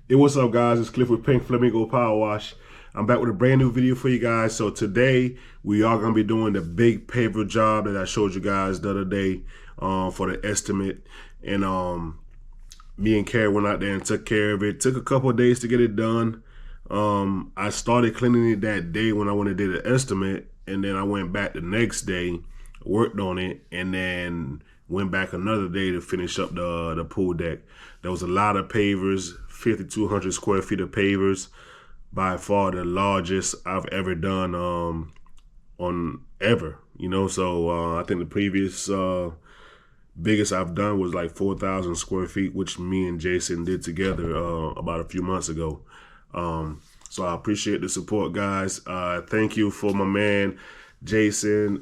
Hey, what's up, guys? It's Cliff with Pink Flamingo Power Wash. I'm back with a brand new video for you guys. So today we are going to be doing the big paver job that I showed you guys the other day for the estimate. And me and Carrie went out there and took care of it. Took a couple of days to get it done. I started cleaning it that day when I went and did the estimate, and then I went back the next day, worked on it, and then went back another day to finish up the pool deck. There was a lot of pavers, 5,200 square feet of pavers, by far the largest I've ever done on ever, you know. So I think the previous biggest I've done was like 4,000 square feet, which me and Jason did together about a few months ago. So I appreciate the support, guys. Thank you for my man Jason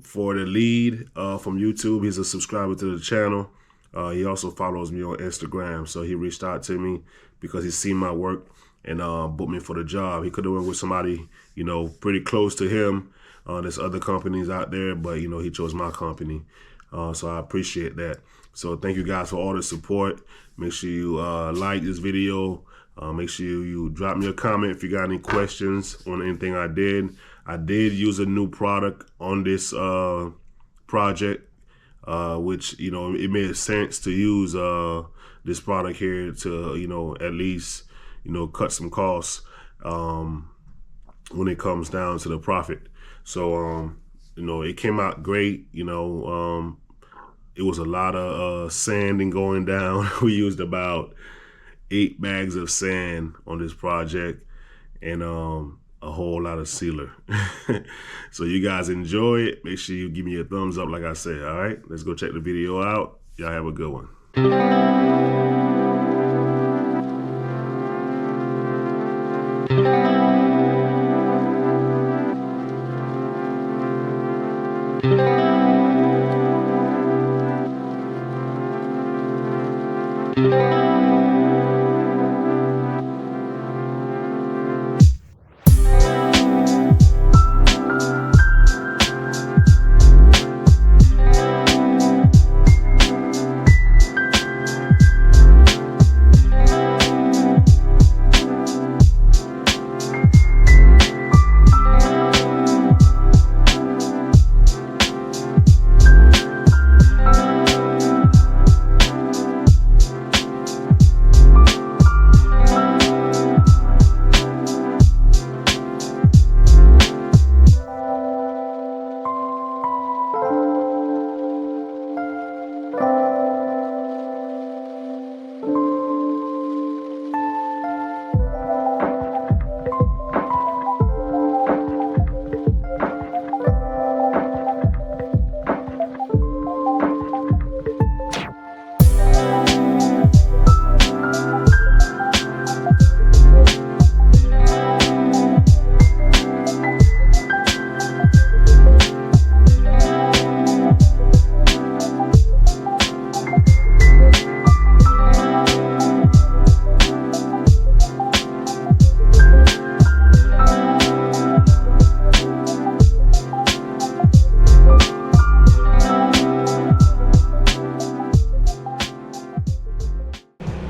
for the lead from YouTube. He's a subscriber to the channel. He also follows me on Instagram, so he reached out to me because he's seen my work and booked me for the job. He could have went with somebody, you know, pretty close to him. There's other companies out there, but you know, he chose my company. So I appreciate that. So thank you guys for all the support. Make sure you like this video. Make sure you drop me a comment if you got any questions on anything I did. I did use a new product on this project, which, you know, it made sense to use this product here to, you know, at least, you know, cut some costs when it comes down to the profit. So, you know, it came out great. You know, it was a lot of sanding going down. We used about 8 bags of sand on this project and a whole lot of sealer. So you guys enjoy it. Make sure you give me a thumbs up like I said. All right, let's go check the video out. Y'all have a good one.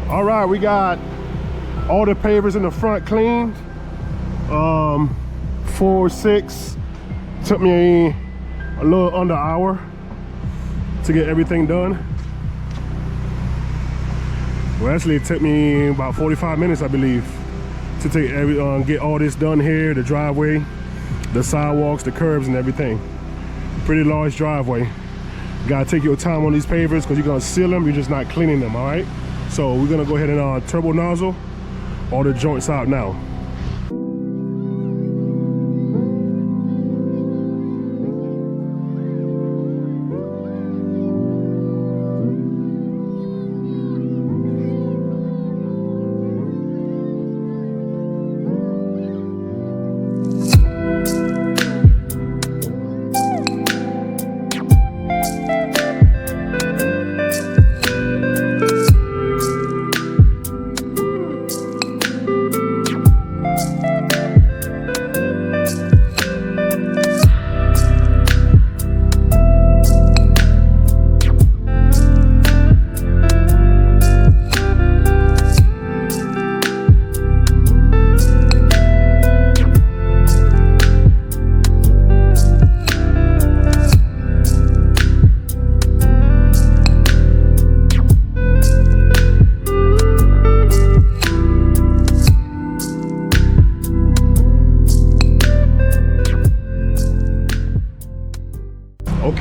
All right, we got all the pavers in the front cleaned. 4, 6, took me a little under an hour to get everything done. Well, actually it took me about 45 minutes, I believe, to take get all this done here, the driveway, the sidewalks, the curbs and everything. Pretty large driveway. You gotta take your time on these pavers because you're gonna seal them, you're just not cleaning them, all right? So we're gonna go ahead and turbo nozzle all the joints out now.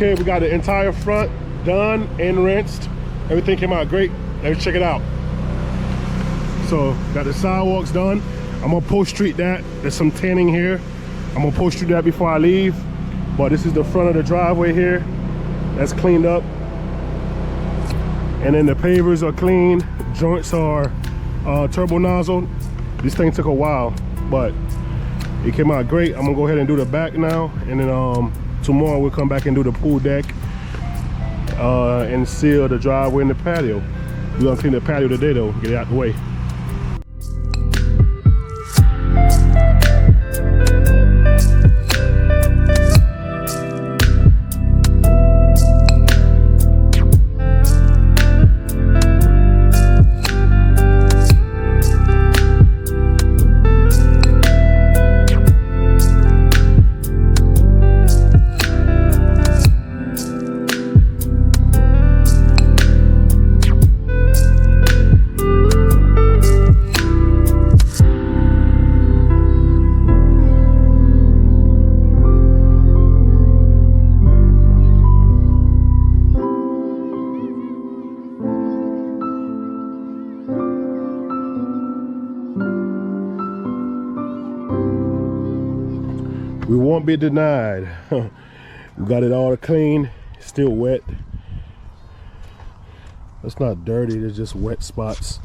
Okay, we got the entire front done and rinsed. Everything came out great. Let's check it out. So got the sidewalks done. I'm gonna post treat that. There's some tanning here. I'm gonna post treat that before I leave. But this is the front of the driveway here. That's cleaned up. And then the pavers are clean. Joints are turbo nozzle. This thing took a while, but it came out great. I'm gonna go ahead and do the back now. And then tomorrow we'll come back and do the pool deck and seal the driveway and the patio. We're gonna clean the patio today though, get it out the way. We won't be denied. We got it all clean, still wet. It's not dirty, it's just wet spots.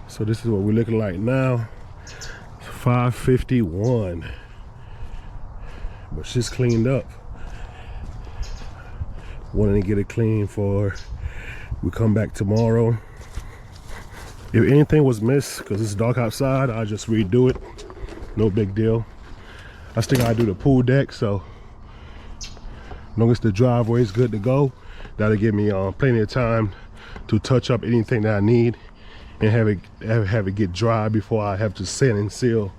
So this is what we're looking like now. 5:51. But she's cleaned up. Wanting to get it clean for we come back tomorrow. If anything was missed because it's dark outside, I'll just redo it. No big deal. I still gotta do the pool deck, so as long as the driveway is good to go, that'll give me plenty of time to touch up anything that I need and have it get dry before I have to sand and seal.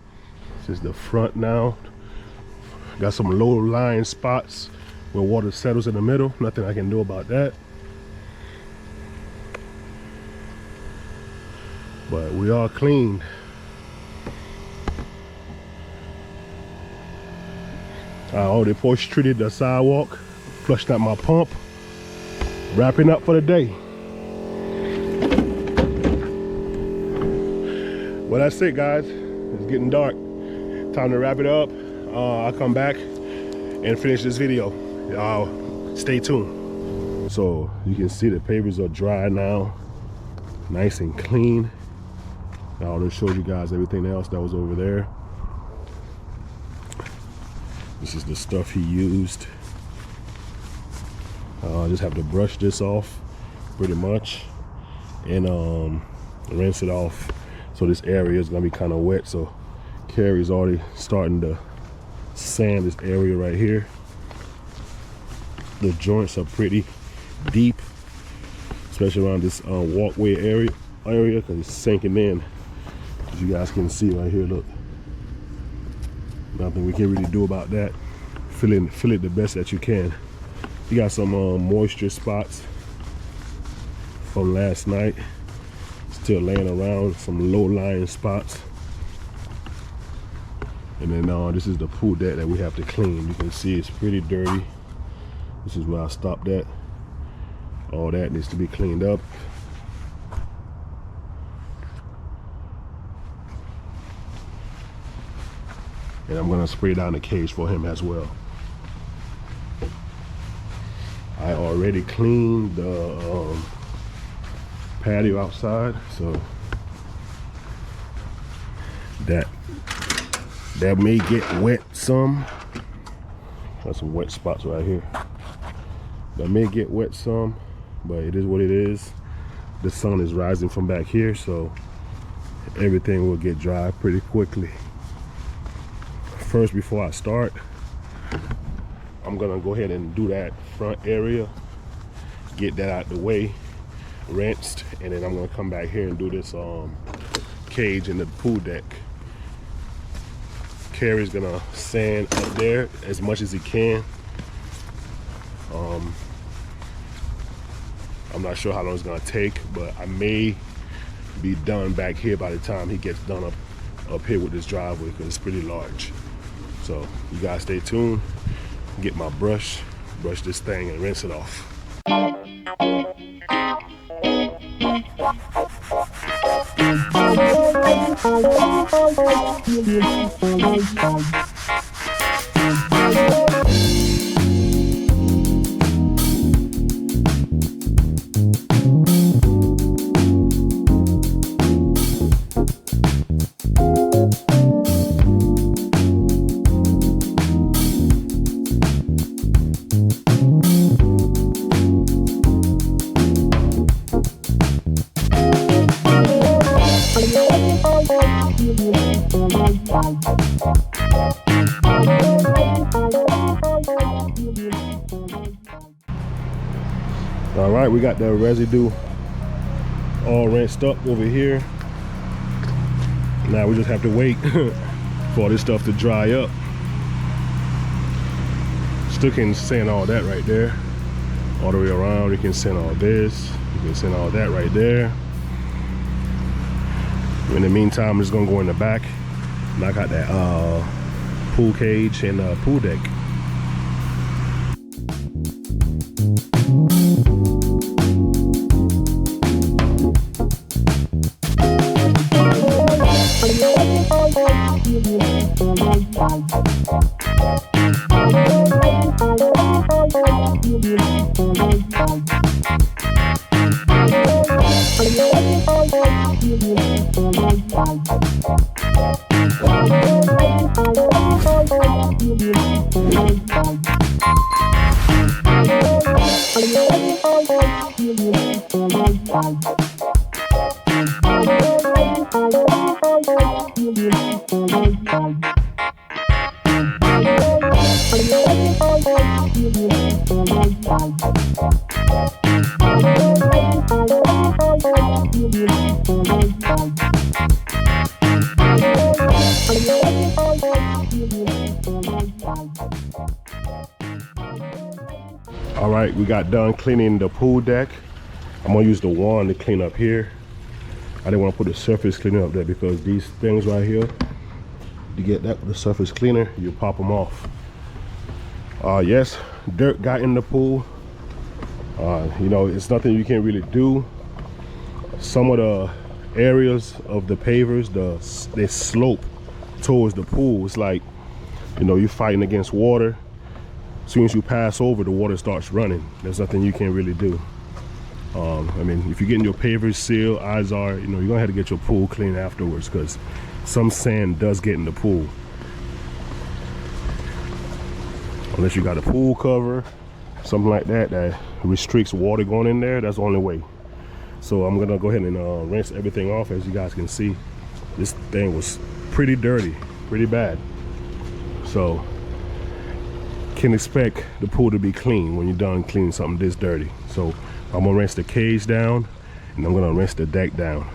This is the front now. Got some low-lying spots where water settles in the middle. Nothing I can do about that. But we are clean. I already post treated the sidewalk, flushed out my pump, wrapping up for the day. Well, that's it, guys. It's getting dark. Time to wrap it up. I'll come back and finish this video. Stay tuned. So you can see the pavers are dry now, nice and clean. I already showed you guys everything else that was over there. This is the stuff he used. I just have to brush this off pretty much and rinse it off. So this area is gonna be kind of wet. So Carrie's already starting to sand this area right here. The joints are pretty deep, especially around this walkway area because it's sinking in. As you guys can see right here, look. Nothing we can really do about that. Fill it the best that you can. You got some moisture spots from last night still laying around, some low-lying spots. And then this is the pool deck that we have to clean. You can see it's pretty dirty. This is where I stopped at. All that needs to be cleaned up. And I'm gonna spray down the cage for him as well. I already cleaned the patio outside, so that may get wet some. Got some wet spots right here. That may get wet some, but it is what it is. The sun is rising from back here, so everything will get dry pretty quickly. First, before I start, I'm gonna go ahead and do that front area, get that out the way, rinsed, and then I'm gonna come back here and do this cage in the pool deck. Carrie's gonna sand up there as much as he can. I'm not sure how long it's gonna take, but I may be done back here by the time he gets done up here with this driveway, because it's pretty large. So you guys stay tuned. Get my brush this thing and rinse it off. All right, we got the residue all rinsed up over here. Now we just have to wait for this stuff to dry up. Still can sand all that right there, all the way around. You can sand all this, you can sand all that right there. In the meantime, I'm just gonna go in the back, knock out that pool cage and pool deck. All right, we got done cleaning the pool deck. I'm gonna use the wand to clean up here. I didn't want to put the surface cleaner up there because these things right here, to get that with the surface cleaner, you pop them off. Yes, dirt got in the pool. You know, it's nothing you can really do. Some of the areas of the pavers, they slope towards the pool. It's like, you know, you're fighting against water. As soon as you pass over, the water starts running. There's nothing you can really do. I mean, if you're getting your pavers sealed, odds are, you know, you're gonna have to get your pool clean afterwards, because some sand does get in the pool. Unless you got a pool cover, something like that, that restricts water going in there, that's the only way. So I'm gonna go ahead and rinse everything off. As you guys can see, this thing was pretty dirty, pretty bad. So can expect the pool to be clean when you're done cleaning something this dirty. So I'm gonna rinse the cage down, and I'm gonna rinse the deck down.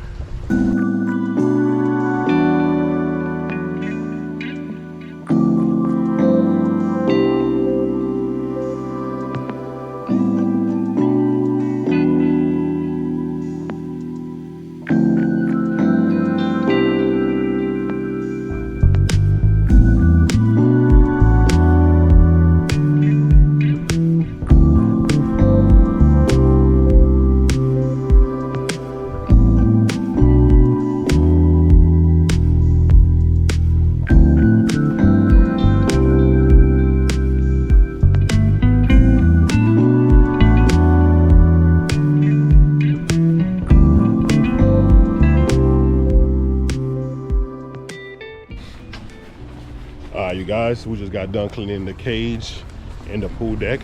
You guys, we just got done cleaning the cage and the pool deck.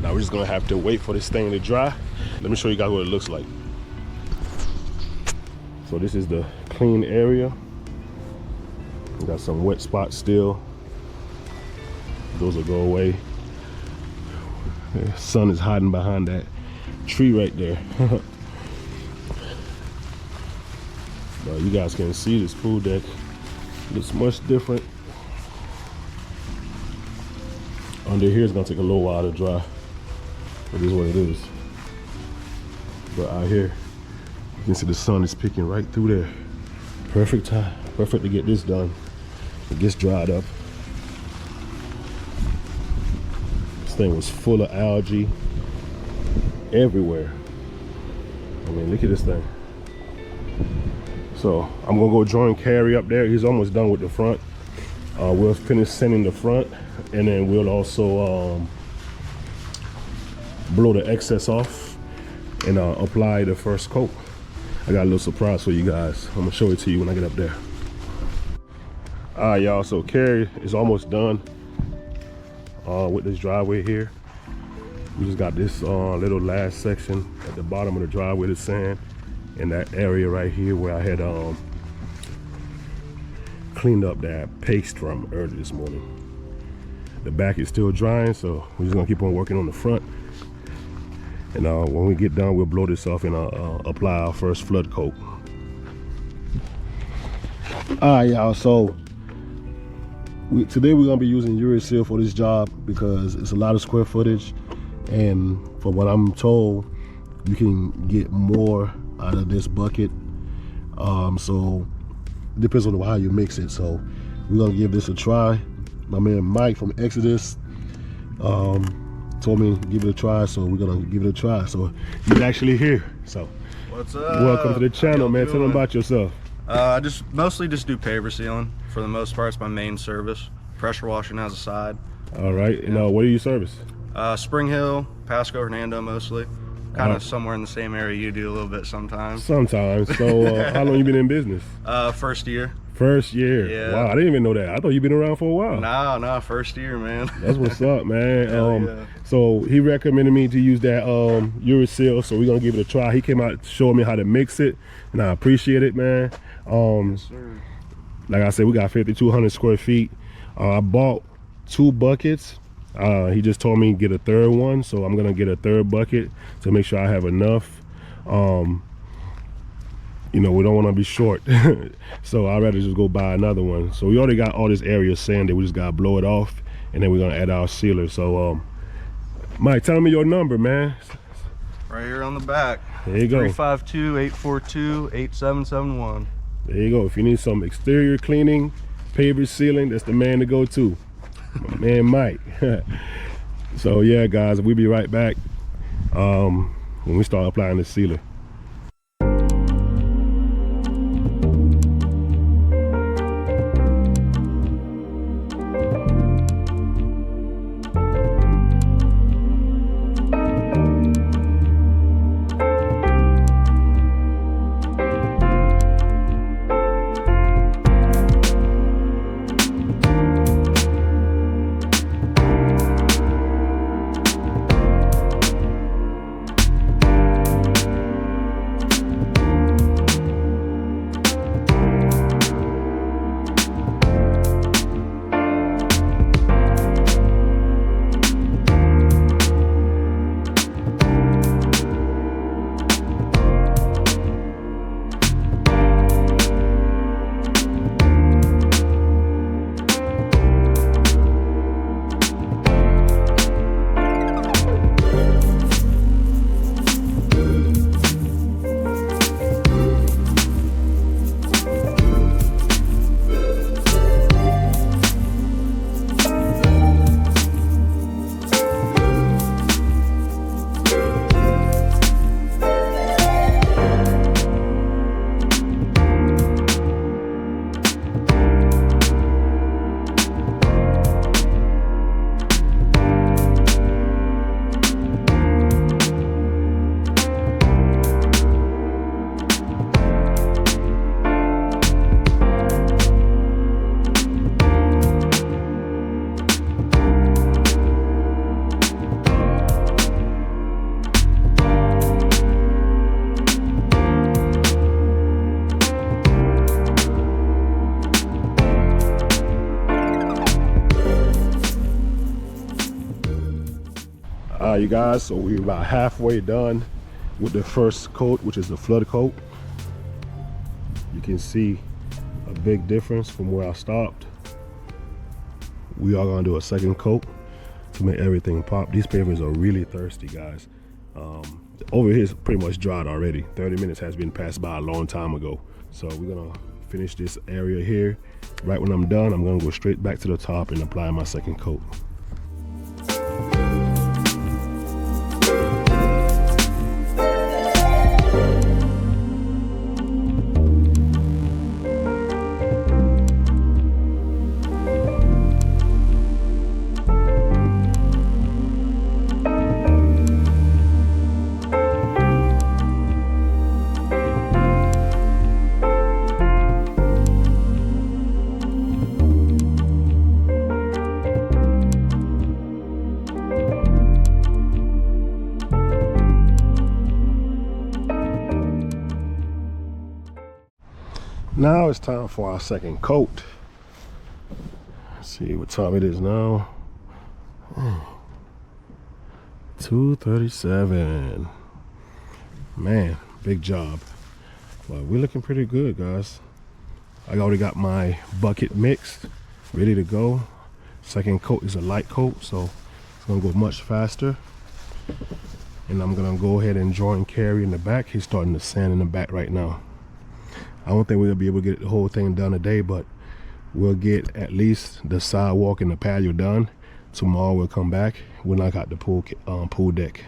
Now we're just gonna have to wait for this thing to dry. Let me show you guys what it looks like. So this is the clean area. We got some wet spots still. Those will go away. The sun is hiding behind that tree right there. But you guys can see this pool deck looks much different. Under here is gonna take a little while to dry, but this is what it is. But out here, you can see the sun is peeking right through there. Perfect time, perfect to get this done. It gets dried up. This thing was full of algae everywhere. I mean, look at this thing. So I'm gonna go join Carrie up there. He's almost done with the front. We'll finish sanding the front, and then we'll also blow the excess off and apply the first coat. I got a little surprise for you guys. I'm gonna show it to you when I get up there. All right, y'all, so Carrie is almost done with this driveway here. We just got this little last section at the bottom of the driveway to sand, in that area right here where I had cleaned up that paste from earlier this morning. The back is still drying, so we're just gonna keep on working on the front. And when we get done, we'll blow this off and apply our first flood coat. All right, y'all, so today we're gonna be using Uracil for this job because it's a lot of square footage, and from what I'm told, you can get more out of this bucket. So it depends on how you mix it. So we're gonna give this a try. My man Mike from Exodus told me to give it a try, so we're gonna give it a try. So he's actually here. So what's up? Welcome to the channel, man. Tell them about yourself. I mostly just do paver sealing for the most part. It's my main service. Pressure washing has a side. All right. Yeah. And what do you service? Spring Hill, Pasco, Hernando mostly. Kind of somewhere in the same area you do a little bit sometimes. Sometimes. So how long you been in business? First year. First year. Yeah. Wow, I didn't even know that. I thought you've been around for a while. No, first year, man. That's what's up, man. Yeah. So he recommended me to use that Uracil, so we're gonna give it a try. He came out showing me how to mix it, and I appreciate it, man. Yes, sir. Like I said, we got 5,200 square feet. I bought 2 buckets. He just told me get a third one, so I'm gonna get a third bucket to make sure I have enough. You know, we don't want to be short, so I'd rather just go buy another one. So we already got all this area sanded. We just gotta blow it off, and then we're gonna add our sealer. So Mike, tell me your number, man. Right here on the back. There you go. 352-842-8771. There you go. If you need some exterior cleaning, paver sealing, that's the man to go to. My man Mike. So yeah, guys, we'll be right back when we start applying the sealer. You guys, so we're about halfway done with the first coat, which is the flood coat. You can see a big difference from where I stopped. We are gonna do a second coat to make everything pop. These pavers are really thirsty, guys. over here is pretty much dried already. 30 minutes has been passed by a long time ago. So we're gonna finish this area here. Right when I'm done, I'm gonna go straight back to the top and apply my second coat. Now it's time for our second coat. Let's see what time it is now. 2:37. Man, big job. Well, we're looking pretty good, guys. I already got my bucket mixed, ready to go. Second coat is a light coat, so it's gonna go much faster. And I'm gonna go ahead and join Carrie in the back. He's starting to sand in the back right now. I don't think we'll be able to get the whole thing done today, but we'll get at least the sidewalk and the patio done. Tomorrow we'll come back. We'll knock out the pool deck.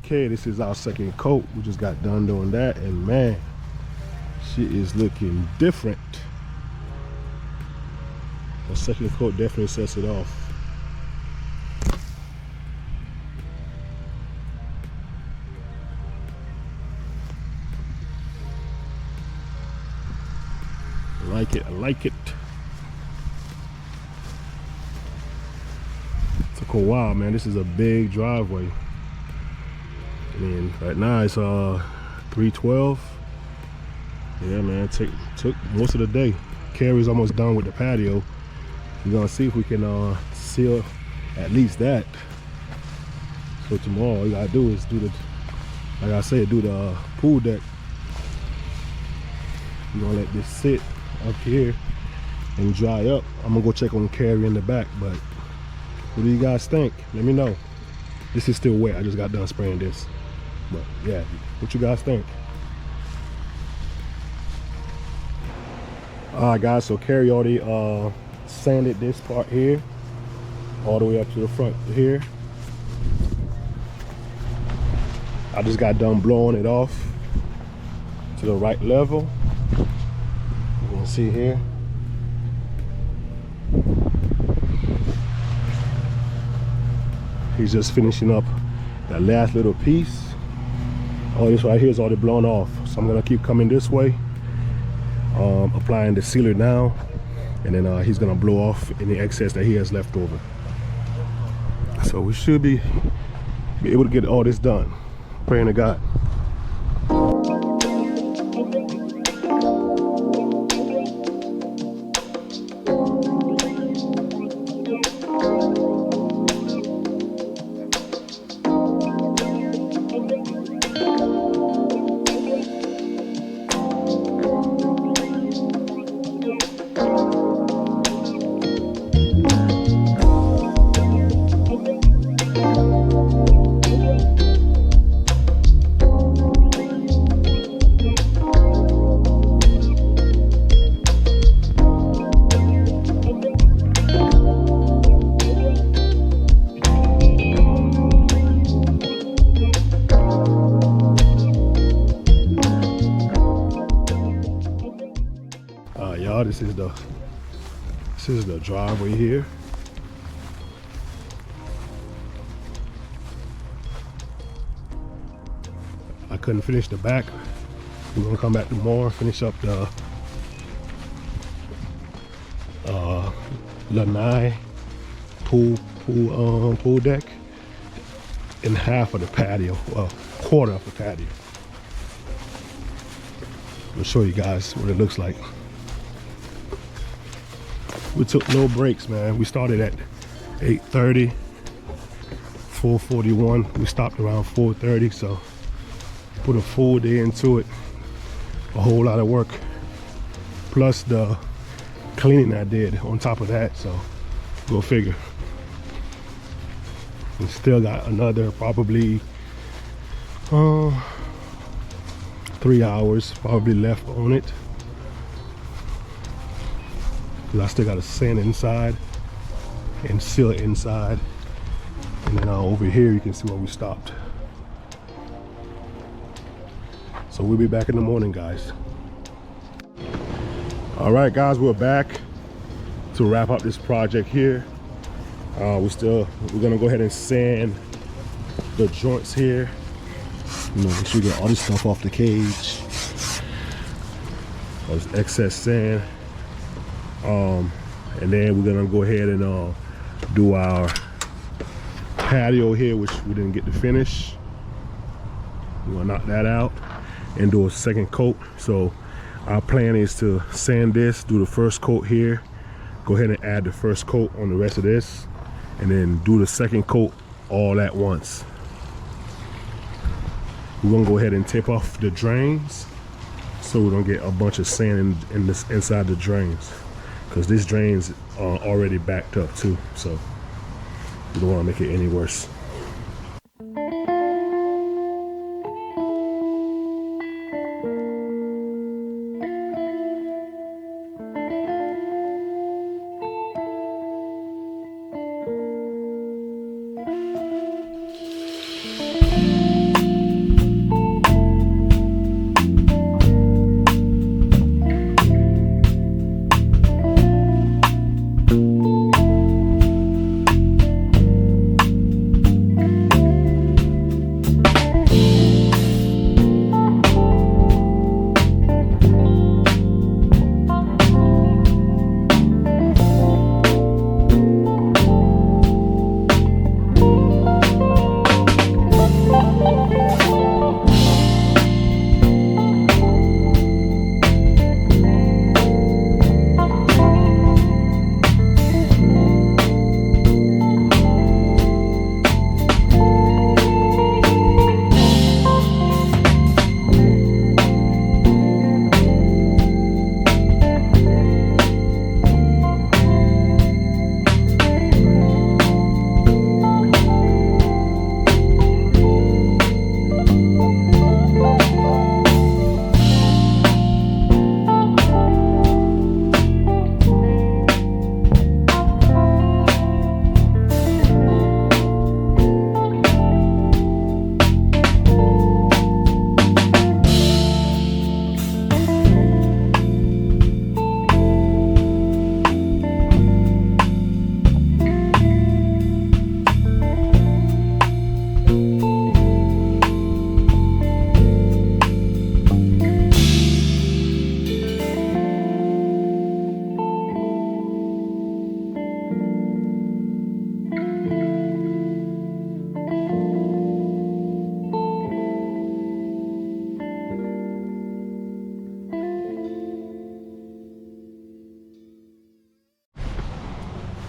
Okay, this is our second coat. We just got done doing that, and man, she is looking different. The second coat definitely sets it off. I like it, I like it. Took a while, man. This is a big driveway. I mean, right now it's 3:12. Yeah, man, took most of the day. Carrie's almost done with the patio. We're gonna see if we can seal at least that. So tomorrow, all you gotta do is do the, like I said, do the pool deck. We're gonna let this sit up here and dry up. I'm gonna go check on Carrie in the back, but what do you guys think? Let me know. This is still wet. I just got done spraying this. But yeah, what you guys think? All right, guys, so Carrie already sanded this part here all the way up to the front here. I just got done blowing it off to the right level. You can see here. He's just finishing up that last little piece. All this right here is already blown off, so I'm gonna keep coming this way, applying the sealer now, and then he's gonna blow off any excess that he has left over. So we should be able to get all this done. Praying to God. This is the driveway here. I couldn't finish the back. We're gonna come back tomorrow, finish up the lanai pool deck and half of the patio, well, quarter of the patio. I'll show you guys what it looks like. We took no breaks, man. We started at 8:30, 4:41. We stopped around 4:30, so put a full day into it. A whole lot of work, plus the cleaning I did on top of that, so go figure. We still got another probably 3 hours probably left on it, because I still got to sand inside and seal it inside. And then over here you can see where we stopped. So we'll be back in the morning, guys. All right, guys, we're back to wrap up this project here. We're gonna go ahead and sand the joints here. You know, make sure you get all this stuff off the cage. All this excess sand. And then we're gonna go ahead and do our patio here, which we didn't get to finish. We're gonna knock that out and do a second coat. So our plan is to sand this, do the first coat here, go ahead and add the first coat on the rest of this, and then do the second coat all at once. We're gonna go ahead and tip off the drains so we don't get a bunch of sand inside the drains, because these drains are already backed up too, so we don't want to make it any worse.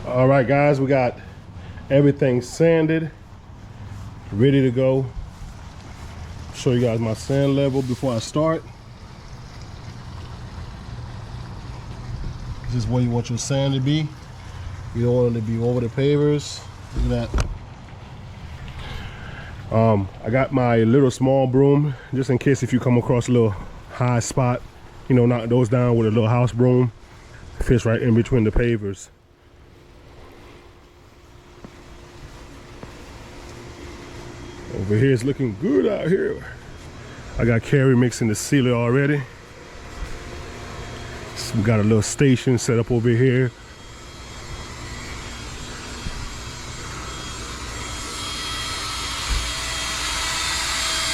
All right, guys, we got everything sanded, ready to go. Show you guys my sand level before I start. This is where you want your sand to be. You don't want it to be over the pavers. Look at that. I got my little small broom, just in case if you come across a little high spot, you know, knock those down with a little house broom. It fits right in between the pavers. Over here it's looking good out here. I got Carrie mixing the sealer already. We got a little station set up over here.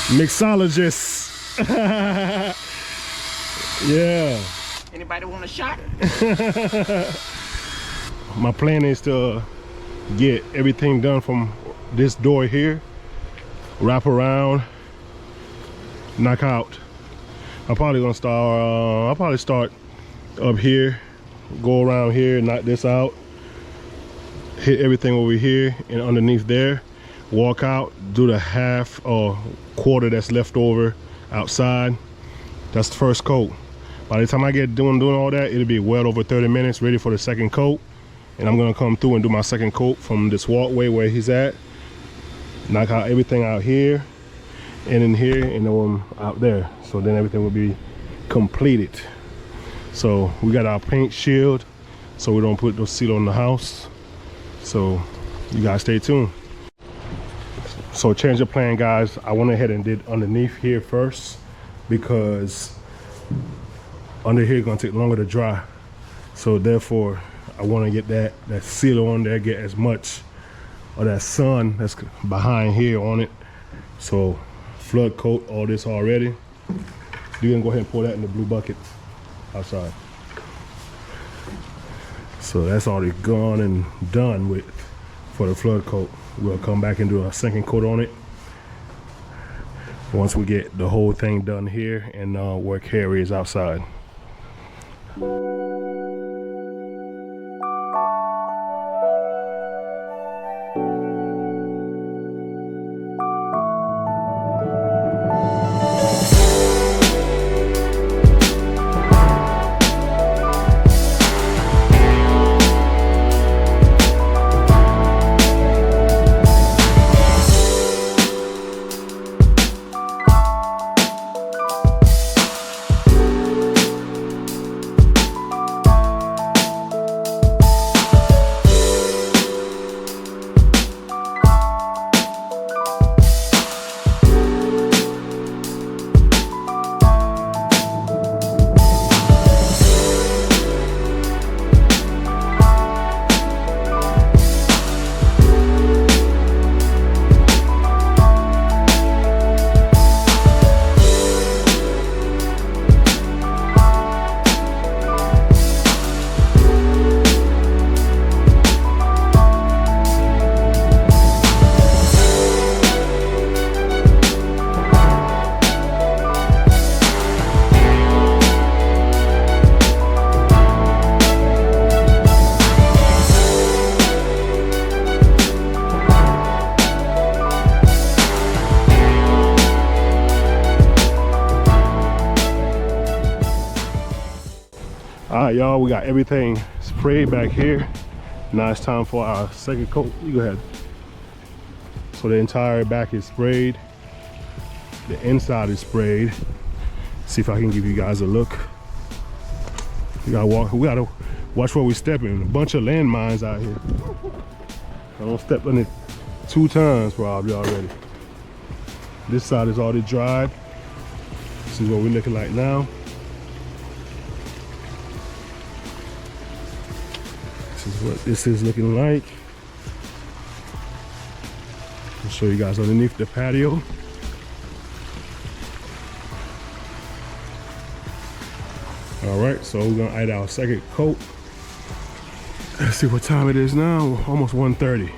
Mixologist. Yeah. Anybody want a shot? My plan is to get everything done from this door here, wrap around, knock out. I'm probably gonna start, I'll probably start up here, go around here, knock this out, hit everything over here and underneath there, walk out, do the half or quarter that's left over outside. That's the first coat. By the time I get doing all that, it'll be well over 30 minutes ready for the second coat. And I'm gonna come through and do my second coat from this walkway where he's at, knock out everything out here and in here and then out there. So then everything will be completed. So we got our paint shield so we don't put no seal on the house. So you guys stay tuned. So change of plan, guys. I went ahead and did underneath here first because under here gonna take longer to dry. So therefore I want to get that seal on there, get as much of that sun that's behind here on it. So flood coat all this already. You can go ahead and pour that in the blue bucket outside. So that's already gone and done with for the flood coat. We'll come back and do a second coat on it once we get the whole thing done here and work areas outside. All right, y'all, we got everything sprayed back here. Now it's time for our second coat. You go ahead. So the entire back is sprayed. The inside is sprayed. See if I can give you guys a look. We gotta watch where we stepping. A bunch of landmines out here. I don't step on it 2 times probably already. This side is already dried. This is what we're looking like now. This is what this is looking like. I'll show you guys underneath the patio. All right, so we're gonna add our second coat. Let's see what time it is now. Almost 1:30.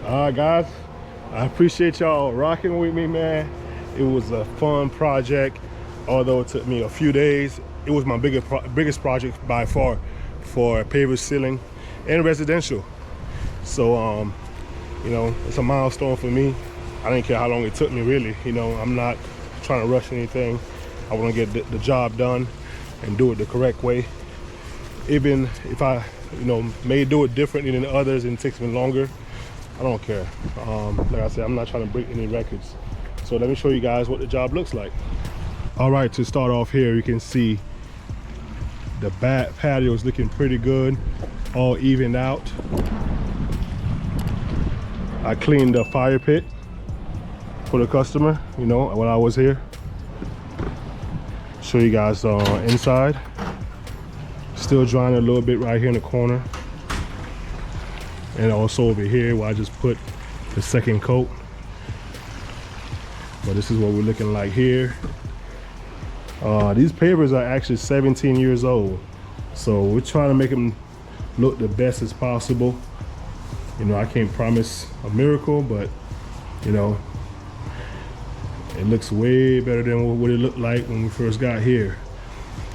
All right, guys, I appreciate y'all rocking with me, man. It was a fun project, although it took me a few days. It was my biggest project by far for paver ceiling and residential. So, you know, it's a milestone for me. I didn't care how long it took me, really. You know, I'm not trying to rush anything. I want to get the job done and do it the correct way. Even if I, you know, may do it differently than others and it takes me longer, I don't care. Like I said, I'm not trying to break any records. So let me show you guys what the job looks like. All right, to start off here, you can see the back patio is looking pretty good, all evened out. I cleaned the fire pit for the customer, you know, when I was here. Show you guys inside. Still drying a little bit right here in the corner. And also over here where I just put the second coat. But this is what we're looking like here. These pavers are actually 17 years old. So we're trying to make them look the best as possible. You know, I can't promise a miracle, but you know, it looks way better than what it looked like when we first got here.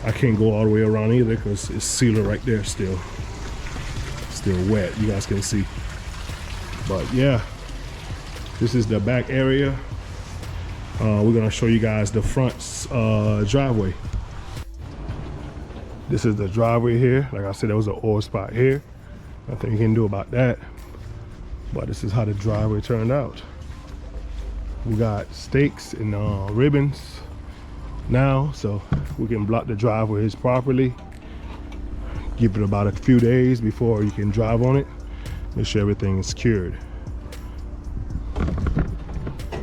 I can't go all the way around either because it's sealer right there still wet, you guys can see. But yeah, this is the back area. We're gonna show you guys the front driveway. This is the driveway here. Like I said, there was an oil spot here. Nothing you can do about that. But this is how the driveway turned out. We got stakes and ribbons now, so we can block the driveways properly. Give it about a few days before you can drive on it. Make sure everything is secured.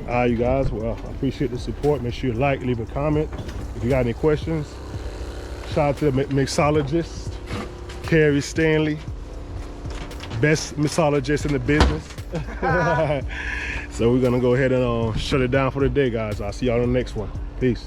Alright, you guys, well, I appreciate the support. Make sure you like, leave a comment if you got any questions. Shout out to the mixologist, Carrie Stanley, best mixologist in the business. So we're gonna go ahead and shut it down for the day, guys. I'll see y'all on the next one. Peace.